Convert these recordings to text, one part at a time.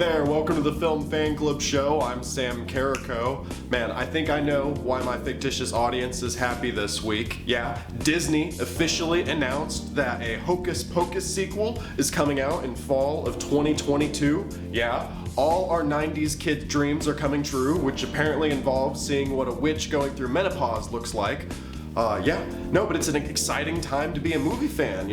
there, welcome to the Film Fan Club Show. I'm Sam Carrico. Man, I think I know why my fictitious audience is happy this week. Yeah, Disney officially announced that a Hocus Pocus sequel is coming out in fall of 2022. Yeah, all our 90s kid dreams are coming true, which apparently involves seeing what a witch going through menopause looks like. But it's an exciting time to be a movie fan,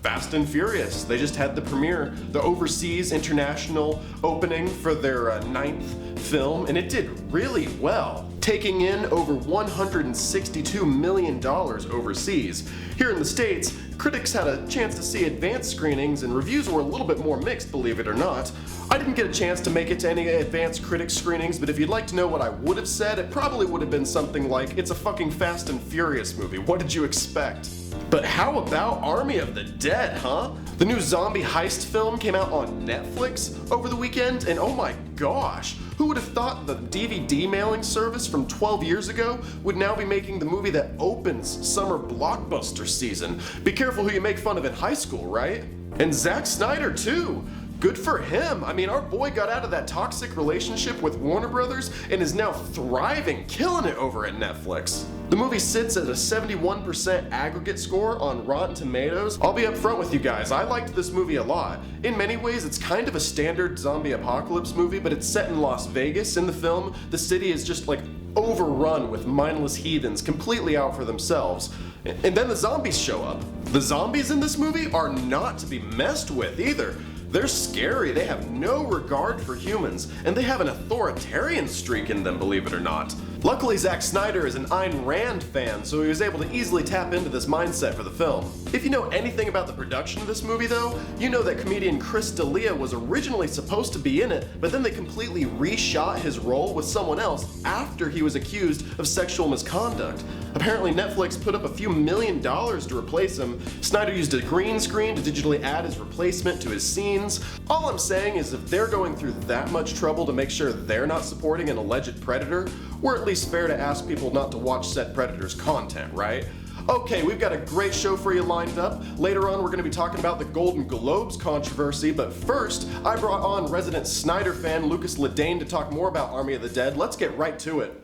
Fast and Furious. They just had the premiere, the overseas international opening for their ninth film, and it did really well, taking in over $162 million overseas. Here in the States, critics had a chance to see advanced screenings and reviews were a little bit more mixed, believe it or not. I didn't get a chance to make it to any advanced critic screenings, but if you'd like to know what I would have said, it probably would have been something like, it's a fucking Fast and Furious movie, what did you expect? But how about Army of the Dead, huh? The new zombie heist film came out on Netflix over the weekend, and oh my gosh, who would have thought the DVD mailing service from 12 years ago would now be making the movie that opens summer blockbuster season? Be careful who you make fun of in high school, right? And Zack Snyder too! Good for him. I mean, our boy got out of that toxic relationship with Warner Brothers and is now thriving, killing it over at Netflix. The movie sits at a 71% aggregate score on Rotten Tomatoes. I'll be upfront with you guys, I liked this movie a lot. In many ways, it's kind of a standard zombie apocalypse movie, but it's set in Las Vegas. In the film, the city is just like overrun with mindless heathens completely out for themselves. And then the zombies show up. The zombies in this movie are not to be messed with either. They're scary, they have no regard for humans, and they have an authoritarian streak in them, believe it or not. Luckily, Zack Snyder is an Ayn Rand fan, so he was able to easily tap into this mindset for the film. If you know anything about the production of this movie though, you know that comedian Chris D'Elia was originally supposed to be in it, but then they completely reshot his role with someone else after he was accused of sexual misconduct. Apparently Netflix put up a few $1 million to replace him. Snyder used a green screen to digitally add his replacement to his scenes. All I'm saying is if they're going through that much trouble to make sure they're not supporting an alleged predator, we're at least fair to ask people not to watch said predator's content, right? Okay, we've got a great show for you lined up. Later on, we're going to be talking about the Golden Globes controversy, but first, I brought on resident Snyder fan Lucas Liddane to talk more about Army of the Dead. Let's get right to it.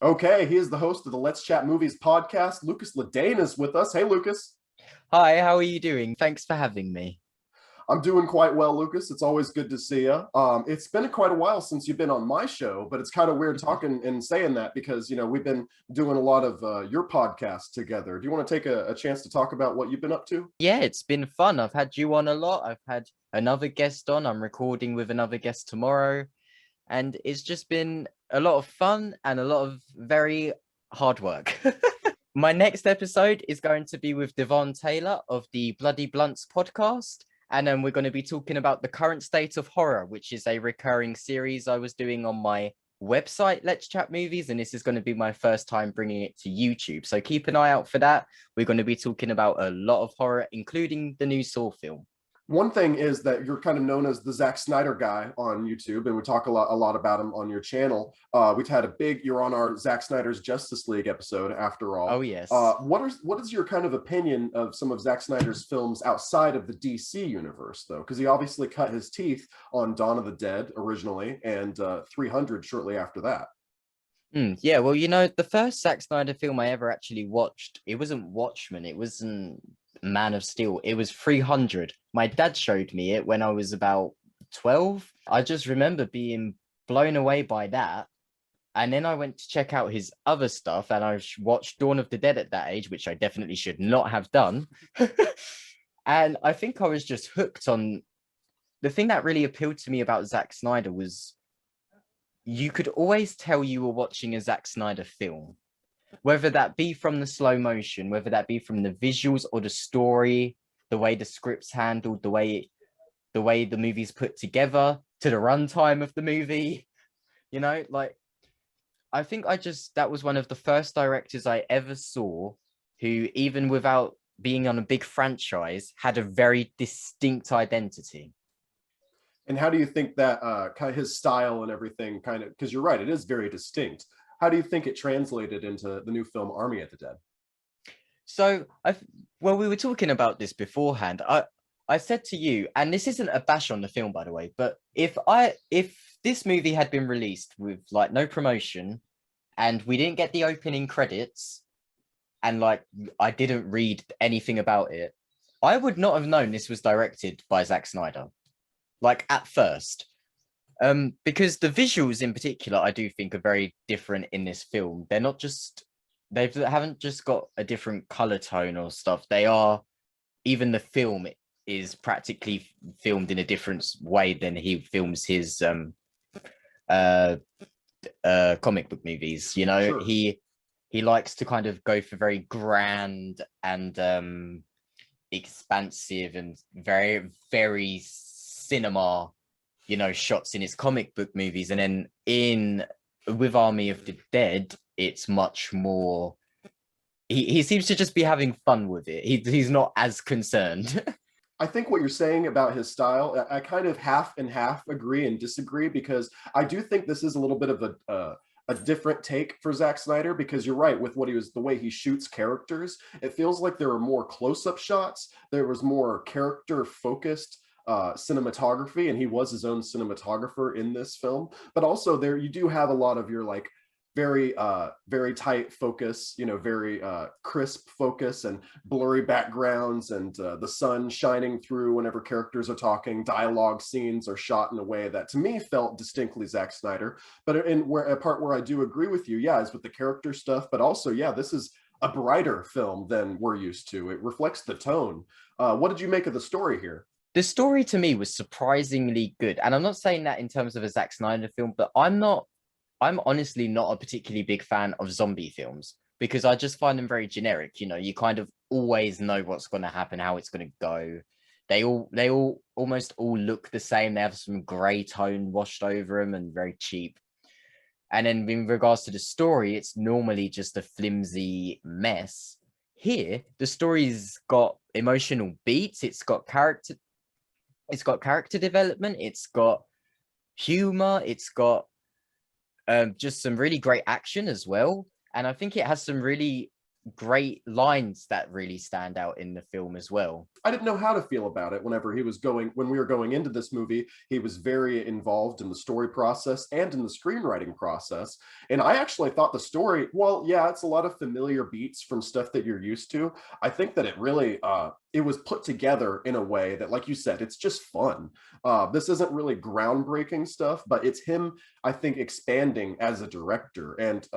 Okay, he is the host of the Let's Chat Movies podcast. Lucas Liddane is with us. Hey, Lucas. Hi, how are you doing? Thanks for having me. I'm doing quite well, Lucas. It's always good to see you. It's been quite a while since you've been on my show, but it's kind of weird talking and saying that because, we've been doing a lot of your podcasts together. Do you want to take a chance to talk about what you've been up to? Yeah, it's been fun. I've had you on a lot. I've had another guest on. I'm recording with another guest tomorrow. And it's just been a lot of fun and a lot of very hard work. My next episode is going to be with Devon Taylor of the Bloody Blunts podcast. And then we're going to be talking about the current state of horror, which is a recurring series I was doing on my website, Let's Chat Movies. And this is going to be my first time bringing it to YouTube. So keep an eye out for that. We're going to be talking about a lot of horror, including the new Saw film. One thing is that you're kind of known as the Zack Snyder guy on YouTube, and we talk a lot about him on your channel. We've had you're on our Zack Snyder's Justice League episode after all. Oh, yes. What is your kind of opinion of some of Zack Snyder's films outside of the DC universe, though? Because he obviously cut his teeth on Dawn of the Dead originally, and 300 shortly after that. Yeah, well, the first Zack Snyder film I ever actually watched, it wasn't Watchmen, it wasn't Man of Steel, it was 300. My dad showed me it when I was about 12. I just remember being blown away by that. And then I went to check out his other stuff and I watched Dawn of the Dead at that age, which I definitely should not have done. And I think I was just hooked on the thing that really appealed to me about Zack Snyder was you could always tell you were watching a Zack Snyder film. Whether that be from the slow motion, whether that be from the visuals or the story, the way the script's handled, the way the movie's put together, to the runtime of the movie, I think that was one of the first directors I ever saw who, even without being on a big franchise, had a very distinct identity. And how do you think that kind of his style and everything because you're right, it is very distinct. How do you think it translated into the new film Army of the Dead? So, we were talking about this beforehand. I said to you, and this isn't a bash on the film, by the way, but if this movie had been released with like no promotion and we didn't get the opening credits and like I didn't read anything about it, I would not have known this was directed by Zack Snyder. Like at first. Because the visuals in particular, I do think are very different in this film. They're not just they haven't just got a different color tone or stuff. They are even the film is practically filmed in a different way than he films his uh comic book movies. You know, Sure. he likes to kind of go for very grand and expansive and very, very cinema, you know, shots in his comic book movies. And then in with Army of the Dead, it's much more he seems to just be having fun with it. He's not as concerned. I think what you're saying about his style, I kind of half and half agree and disagree, because I do think this is a little bit of a different take for Zack Snyder, because you're right with what he was, the way he shoots characters. It feels like there were more close-up shots. There was more character focused cinematography, and he was his own cinematographer in this film. But also there you do have a lot of your like very tight focus, you know, very crisp focus and blurry backgrounds, and the sun shining through whenever characters are talking. Dialogue scenes are shot in a way that to me felt distinctly Zack Snyder. But in where a part where I do agree with you, yeah, is with the character stuff. But also, yeah, this is a brighter film than we're used to. It reflects the tone. What did you make of the story here? The story to me was surprisingly good. And I'm not saying that in terms of a Zack Snyder film, but I'm honestly not a particularly big fan of zombie films because I just find them very generic. You know, you kind of always know what's going to happen, how it's going to go. They all almost all look the same. They have some gray tone washed over them and very cheap. And then in regards to the story, it's normally just a flimsy mess. Here, the story's got emotional beats. It's got character development. It's got humor. It's got just some really great action as well. And I think it has some really great lines that really stand out in the film as well. I didn't know how to feel about it when we were going into this movie. He was very involved in the story process and in the screenwriting process. And I actually thought the story, well, yeah, it's a lot of familiar beats from stuff that you're used to. I think that it really, it was put together in a way that, like you said, it's just fun. This isn't really groundbreaking stuff, but it's him, I think, expanding as a director. And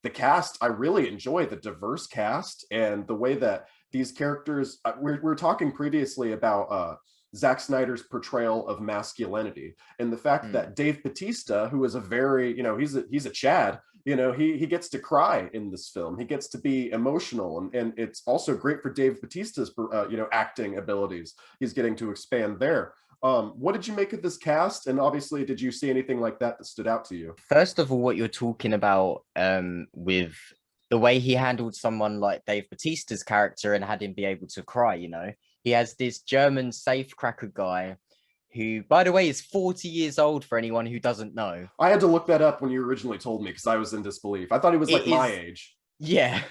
the cast, I really enjoy the diverse cast and the way that these characters, we're talking previously about Zack Snyder's portrayal of masculinity, and the fact that Dave Bautista, who is a very, you know, he's a Chad, you know, he gets to cry in this film. He gets to be emotional, and it's also great for Dave Bautista's you know, acting abilities. He's getting to expand there. What did you make of this cast? And obviously, did you see anything like that stood out to you? First of all, what you're talking about with the way he handled someone like Dave Bautista's character and had him be able to cry, you know, he has this German safecracker guy who, by the way, is 40 years old for anyone who doesn't know. I had to look that up when you originally told me because I was in disbelief. I thought he was like my age. Yeah.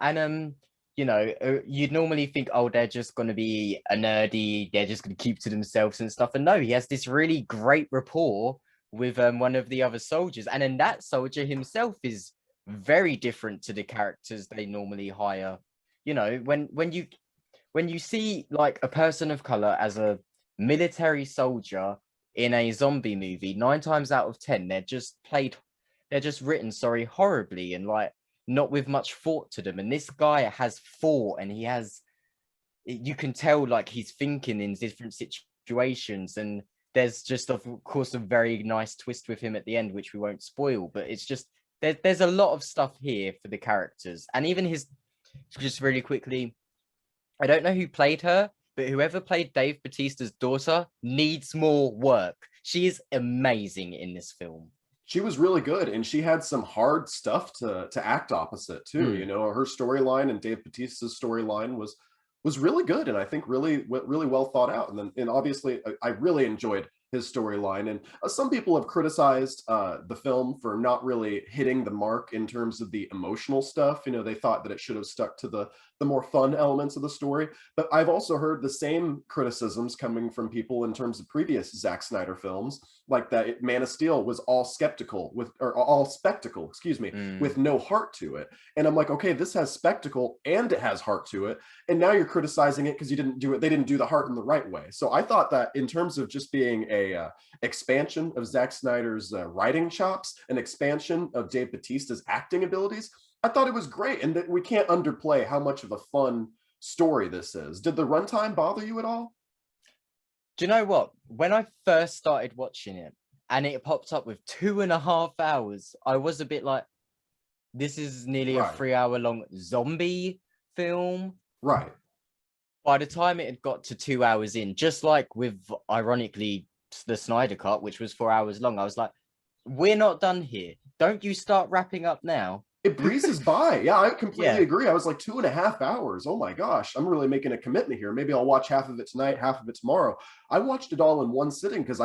And you know, you'd normally think, oh, they're just going to be a nerdy, they're just going to keep to themselves and stuff. And no, he has this really great rapport with one of the other soldiers. And then that soldier himself is very different to the characters they normally hire. You know, when you see like a person of color as a military soldier in a zombie movie, 9 times out of 10 they're just written horribly and like not with much thought to them. And this guy has thought, and you can tell like he's thinking in different situations. And there's just of course a very nice twist with him at the end, which we won't spoil, but it's just there's a lot of stuff here for the characters. And even just really quickly, I don't know who played her, but whoever played Dave Bautista's daughter needs more work. She is amazing in this film. She was really good, and she had some hard stuff to act opposite too. You know, her storyline and Dave Bautista's storyline was really good, and I think really well thought out. And obviously I really enjoyed his storyline. And some people have criticized the film for not really hitting the mark in terms of the emotional stuff. You know, they thought that it should have stuck to the more fun elements of the story. But I've also heard the same criticisms coming from people in terms of previous Zack Snyder films, like that Man of Steel was all spectacle, excuse me, with no heart to it. And I'm like, okay, this has spectacle and it has heart to it. And now you're criticizing it because you didn't do it. They didn't do the heart in the right way. So I thought that in terms of just being a expansion of Zack Snyder's writing chops, an expansion of Dave Bautista's acting abilities, I thought it was great. And that we can't underplay how much of a fun story this is. Did the runtime bother you at all? Do you know what? When I first started watching it and it popped up with 2.5 hours, I was a bit like, this is nearly a 3-hour long zombie film. Right. By the time it had got to 2 hours in, just like with, ironically, the Snyder Cut, which was 4 hours long, I was like, we're not done here. Don't you start wrapping up now. It breezes by. Yeah, I completely agree. I was like 2.5 hours. Oh my gosh, I'm really making a commitment here. Maybe I'll watch half of it tonight, half of it tomorrow. I watched it all in one sitting because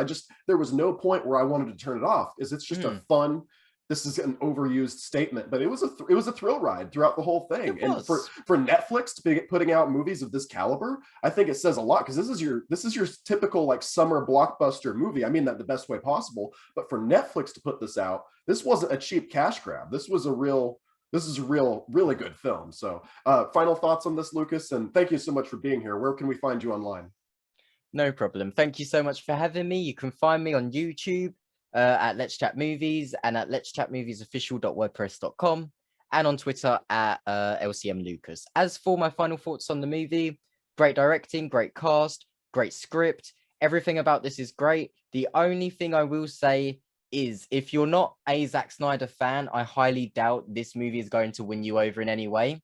there was no point where I wanted to turn it off. It's just a fun, this is an overused statement, but it was a thrill ride throughout the whole thing. And for Netflix to be putting out movies of this caliber, I think it says a lot, because this is your typical like summer blockbuster movie. I mean that the best way possible. But for Netflix to put this out, this wasn't a cheap cash grab. This is a really good film. So final thoughts on this, Lucas, and thank you so much for being here. Where can we find you online? No problem. Thank you so much for having me. You can find me on YouTube at Let's Chat Movies and at letschatmoviesofficial.wordpress.com and on Twitter at LCM Lucas. As for my final thoughts on the movie, great directing, great cast, great script. Everything about this is great. The only thing I will say is if you're not a Zack Snyder fan, I highly doubt this movie is going to win you over in any way,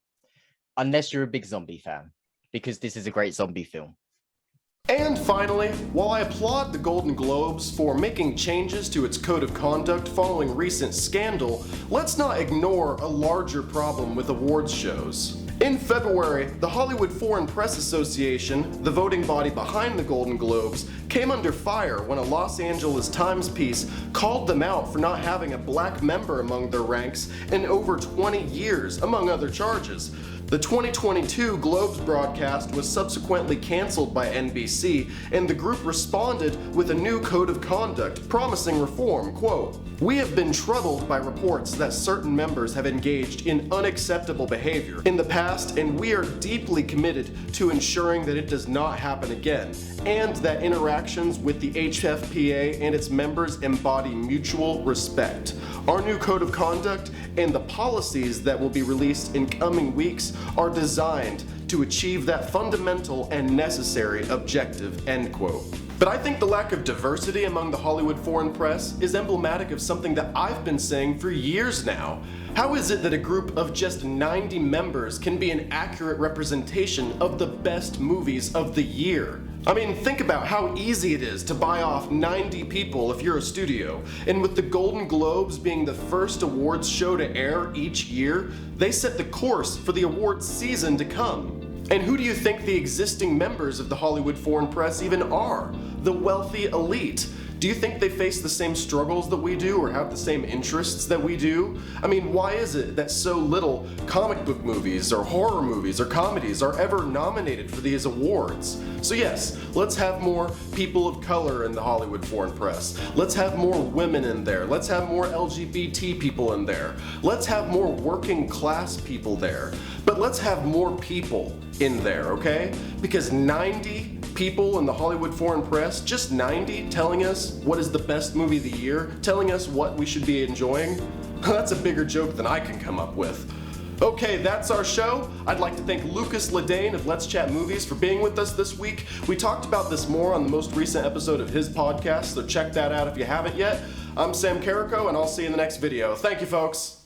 unless you're a big zombie fan, because this is a great zombie film. And finally, while I applaud the Golden Globes for making changes to its code of conduct following recent scandal, let's not ignore a larger problem with awards shows. In February, the Hollywood Foreign Press Association, the voting body behind the Golden Globes, came under fire when a Los Angeles Times piece called them out for not having a black member among their ranks in over 20 years, among other charges. The 2022 Globes broadcast was subsequently canceled by NBC, and the group responded with a new code of conduct promising reform. Quote, "We have been troubled by reports that certain members have engaged in unacceptable behavior in the past, and we are deeply committed to ensuring that it does not happen again, and that interactions with the HFPA and its members embody mutual respect. Our new code of conduct and the policies that will be released in coming weeks are designed to achieve that fundamental and necessary objective," end quote. But I think the lack of diversity among the Hollywood foreign press is emblematic of something that I've been saying for years now. How is it that a group of just 90 members can be an accurate representation of the best movies of the year? I mean, think about how easy it is to buy off 90 people if you're a studio. And with the Golden Globes being the first awards show to air each year, they set the course for the awards season to come. And who do you think the existing members of the Hollywood foreign press even are? The wealthy elite. Do you think they face the same struggles that we do or have the same interests that we do? I mean, why is it that so little comic book movies or horror movies or comedies are ever nominated for these awards? So yes, let's have more people of color in the Hollywood foreign press. Let's have more women in there. Let's have more LGBT people in there. Let's have more working class people there. But let's have more people in there, okay? Because 90 people in the Hollywood foreign press, just 90, telling us what is the best movie of the year, telling us what we should be enjoying, that's a bigger joke than I can come up with. Okay, that's our show. I'd like to thank Lucas Liddane of Let's Chat Movies for being with us this week. We talked about this more on the most recent episode of his podcast, so check that out if you haven't yet. I'm Sam Carrico, and I'll see you in the next video. Thank you, folks.